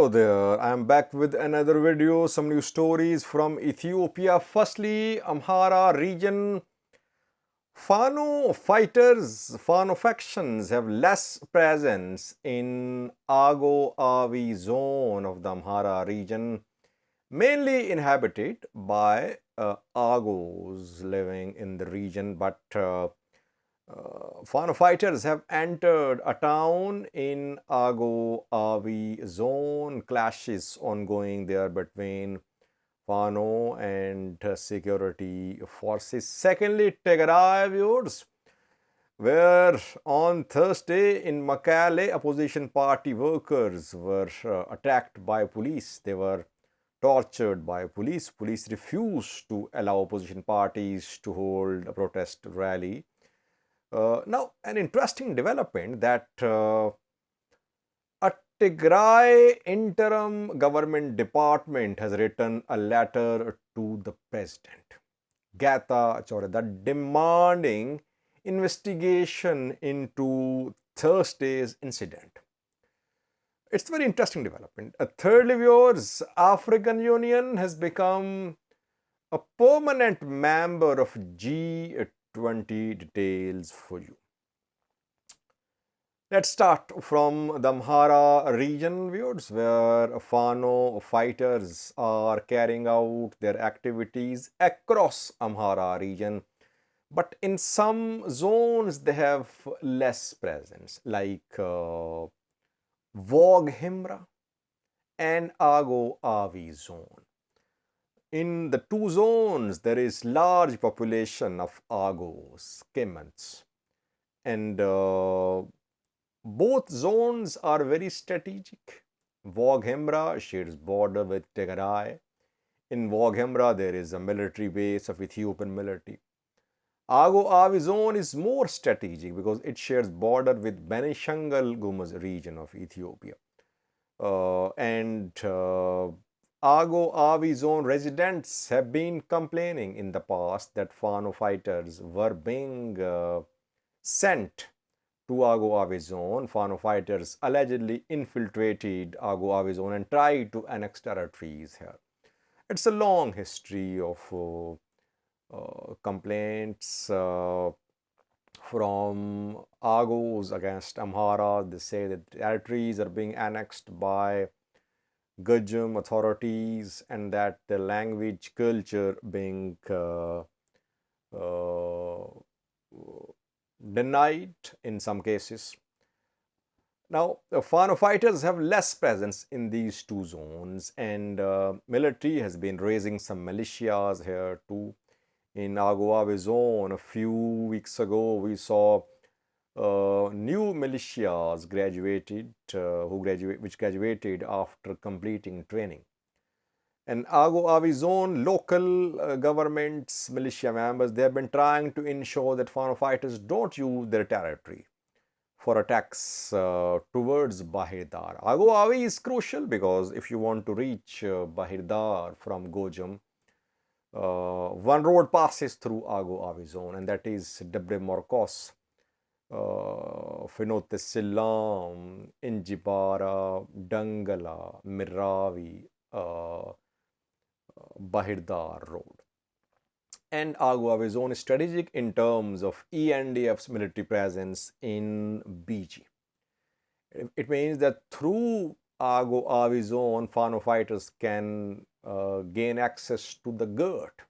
Hello there, I am back with another video, some new stories from Ethiopia. Firstly, Amhara region. Fano fighters, Fano factions have less presence in Agew Awi zone of the Amhara region, mainly inhabited by Agos living in the region, but Fano fighters have entered a town in Agew Awi zone. Clashes ongoing there between Fano and security forces. Secondly, Tigray viewers, where on Thursday in Makale, opposition party workers were attacked by police. They were tortured by police. Police refused to allow opposition parties to hold a protest rally. Now, an interesting development that a Tigray interim government department has written a letter to the president, Getachew Reda, demanding investigation into Thursday's incident. It's a very interesting development. Thirdly, viewers, African Union has become a permanent member of G20. Details for you. Let's start from the Amhara region, viewers, where Fano fighters are carrying out their activities across Amhara region. But in some zones, they have less presence, like Himra and Agew Awi zone. In the two zones, there is large population of Agos, Kemans, and both zones are very strategic. Himra shares border with Tigray. In Himra, there is a military base of Ethiopian military. Agew Awi zone is more strategic because it shares border with Benishangul Gumuz region of Ethiopia. Agew Awi zone residents have been complaining in the past that Fano fighters were being sent to Agew Awi zone. Fano fighters allegedly infiltrated Agew Awi zone and tried to annex territories here. It's a long history of complaints from Agos against Amhara. They say that territories are being annexed by Gujum authorities and that the language culture being denied in some cases. Now, the Fano fighters have less presence in these two zones, and military has been raising some militias here too. In Agew Awi zone, a few weeks ago, we saw new militias which graduated after completing training. And Agew Awi zone, local governments, militia members, they have been trying to ensure that Fano fighters don't use their territory for attacks towards Bahirdar. Agew Awi is crucial because if you want to reach Bahirdar from Gojam, one road passes through Agew Awi zone, and that is Debre Morkos, Finote Silam, Injibara, Dangala, Miravi, Bahirdar road. And Agew Awi zone is strategic in terms of ENDF's military presence in BG. It means that through Agew Awi zone, Fano fighters can gain access to the GERT.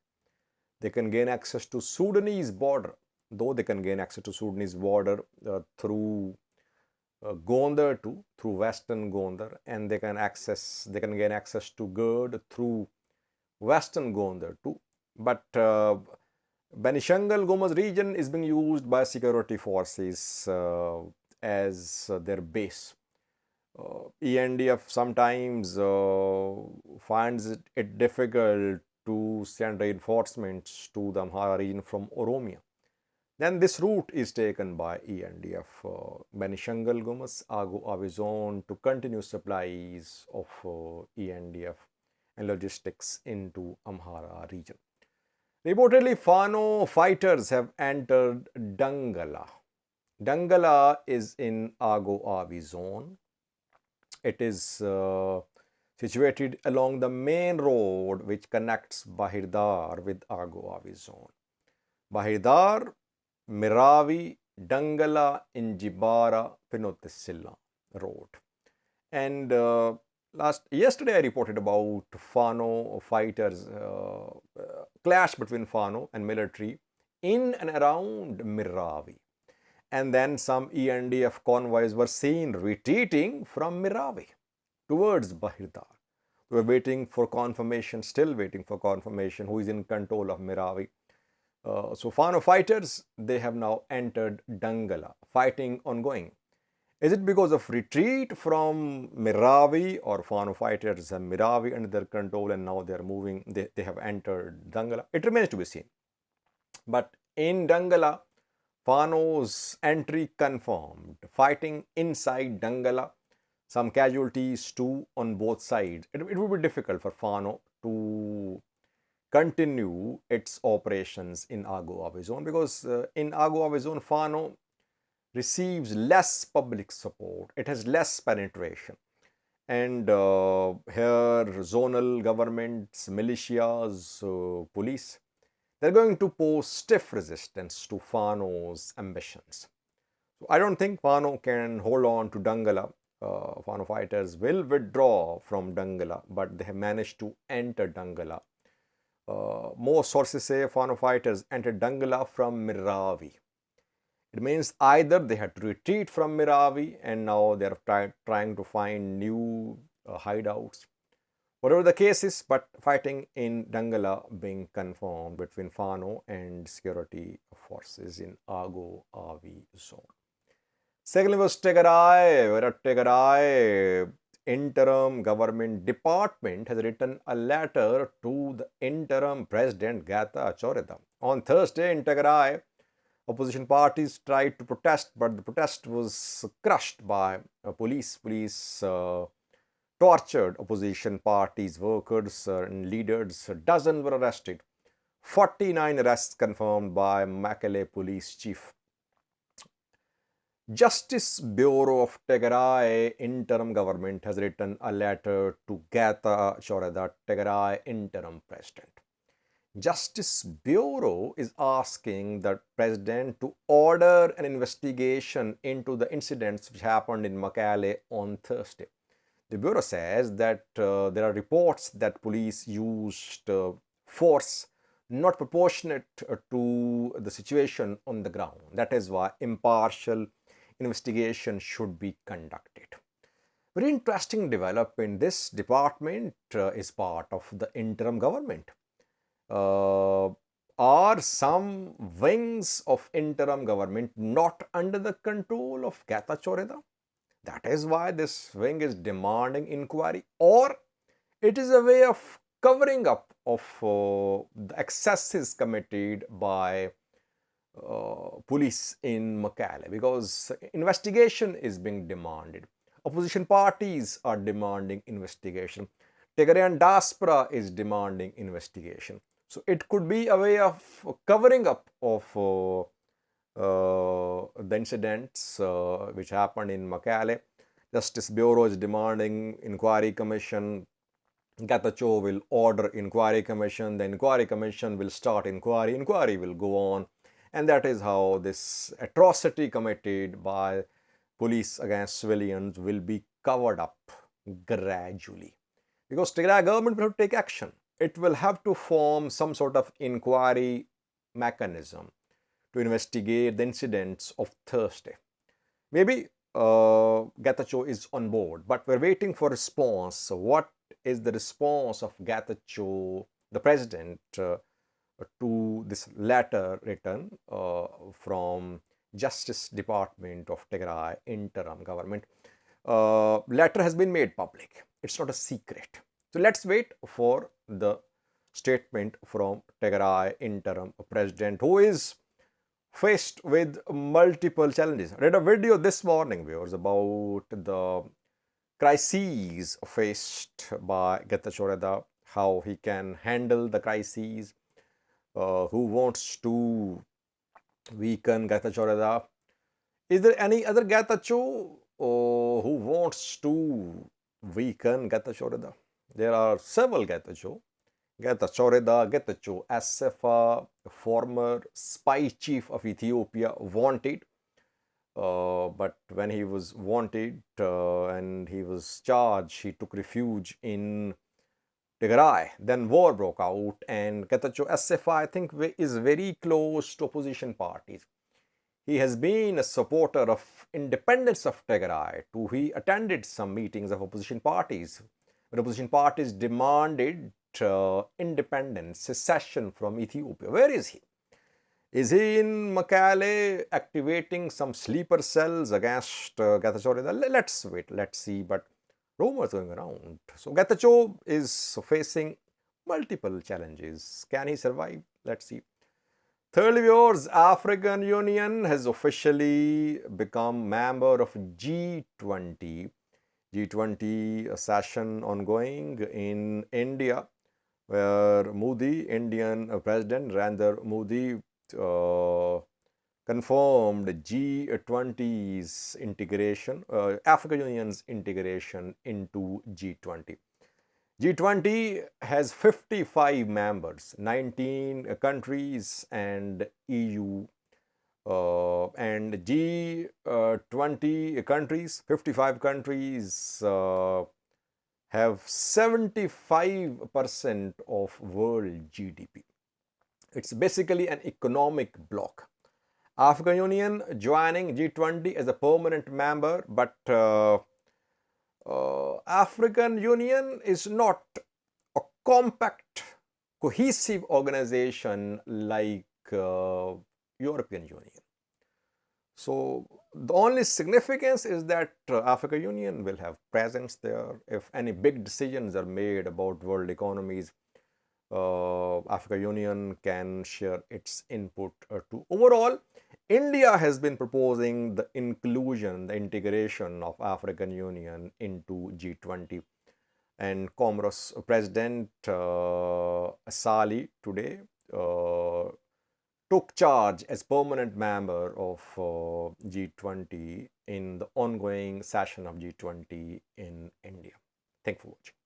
They can gain access to Sudanese border, though they can gain access to Sudanese border through Gondar too, through Western Gondar, and they can gain access to GERD through Western Gondar too. But Benishangul Gumuz region is being used by security forces as their base. ENDF sometimes finds it difficult to send reinforcements to the Amhara region from Oromia. Then this route is taken by ENDF, Benishangul Gumuz, Agew Awi zone to continue supplies of ENDF and logistics into Amhara region. Reportedly, Fano fighters have entered Dangala. Dangala is in Agew Awi zone. It is situated along the main road which connects Bahirdar with Agew Awi zone. Bahirdar, Miravi, Dangala, Injibara, Pinotisilla road. And yesterday I reported about Fano fighters clash between Fano and military in and around Miravi. And then some ENDF convoys were seen retreating from Miravi towards Bahirdar. We were waiting for confirmation, still waiting for confirmation who is in control of Miravi. So Fano fighters, they have now entered Dangala, fighting ongoing. Is it because of retreat from Miravi, or Fano fighters have Miravi under their control and now they are moving, they have entered Dangala? It remains to be seen. But in Dangala, Fano's entry confirmed, fighting inside Dangala, some casualties too on both sides. It would be difficult for Fano to continue its operations in Agew Awi zone, because in Agew Awi zone, Fano receives less public support, it has less penetration. And here, zonal governments, militias, police, they're going to pose stiff resistance to Fano's ambitions. So I don't think Fano can hold on to Dangala. Fano fighters will withdraw from Dangala, but they have managed to enter Dangala. Most sources say Fano fighters entered Dangala from Miravi. It means either they had to retreat from Miravi and now they are trying to find new hideouts. Whatever the case is, but fighting in Dangala being confirmed between Fano and security forces in Agew Awi zone. Secondly was Tegarai, where at Tegarai, interim government department has written a letter to the interim president Getachew Reda. On Thursday in Tegarai, opposition parties tried to protest, but the protest was crushed by police. Police tortured opposition parties, workers and leaders. Dozens were arrested. 49 arrests confirmed by Makele police chief. Justice Bureau of Tegarai interim government has written a letter to Getachew Reda, Tegarai interim president. Justice Bureau is asking the president to order an investigation into the incidents which happened in Makele on Thursday. The Bureau says that there are reports that police used force not proportionate to the situation on the ground. That is why impartial investigation should be conducted. Very interesting development. This department is part of the interim government. Are some wings of interim government not under the control of Getachew Reda? That is why this wing is demanding inquiry, or it is a way of covering up of the excesses committed by police in Makele, because investigation is being demanded. Opposition parties are demanding investigation. Tigray diaspora is demanding investigation. So it could be a way of covering up of the incidents which happened in Makele. Justice Bureau is demanding inquiry commission. Getachew will order inquiry commission. The inquiry commission will start inquiry. Inquiry will go on. And that is how this atrocity committed by police against civilians will be covered up gradually. Because Tigray government will have to take action. It will have to form some sort of inquiry mechanism to investigate the incidents of Thursday. Maybe Getachew is on board, but we're waiting for response. So what is the response of Getachew, the president, to this letter written from Justice Department of Tigray interim government? Letter has been made public. It's not a secret. So let's wait for the statement from Tigray interim president, who is faced with multiple challenges. I read a video this morning, viewers, about the crises faced by Getachew Reda, how he can handle the crises, who wants to weaken Getachew Reda. Is there any other Getachew who wants to weaken Getachew Reda? There are several Getachew. Getachew Reda, Getachew Asefa, former spy chief of Ethiopia, wanted. But when he was wanted and he was charged, he took refuge in Tigray. Then war broke out, and Getachew Asefa, I think, is very close to opposition parties. He has been a supporter of independence of Tigray. He attended some meetings of opposition parties. When opposition parties demanded independence, secession from Ethiopia. Where is he? Is he in Mekelle activating some sleeper cells against Getachew Reda? Let's wait, let's see. But rumors going around. So Getachew is facing multiple challenges. Can he survive? Let's see. Thirdly, viewers, African Union has officially become member of G20. G20 session ongoing in India, where Modi, Indian President Narendra Modi, confirmed G20's integration, African Union's integration into G20. G20 has 55 members, 19 countries and EU. And G20 countries, 55 countries, have 75% of world GDP. It's basically an economic bloc. African Union joining G20 as a permanent member, but African Union is not a compact, cohesive organization like European Union. So the only significance is that African Union will have presence there. If any big decisions are made about world economies, African Union can share its input to. Overall, India has been proposing the inclusion, the integration of African Union into G20. And Comoros President Sali today took charge as permanent member of G20 in the ongoing session of G20 in India. Thank you for watching.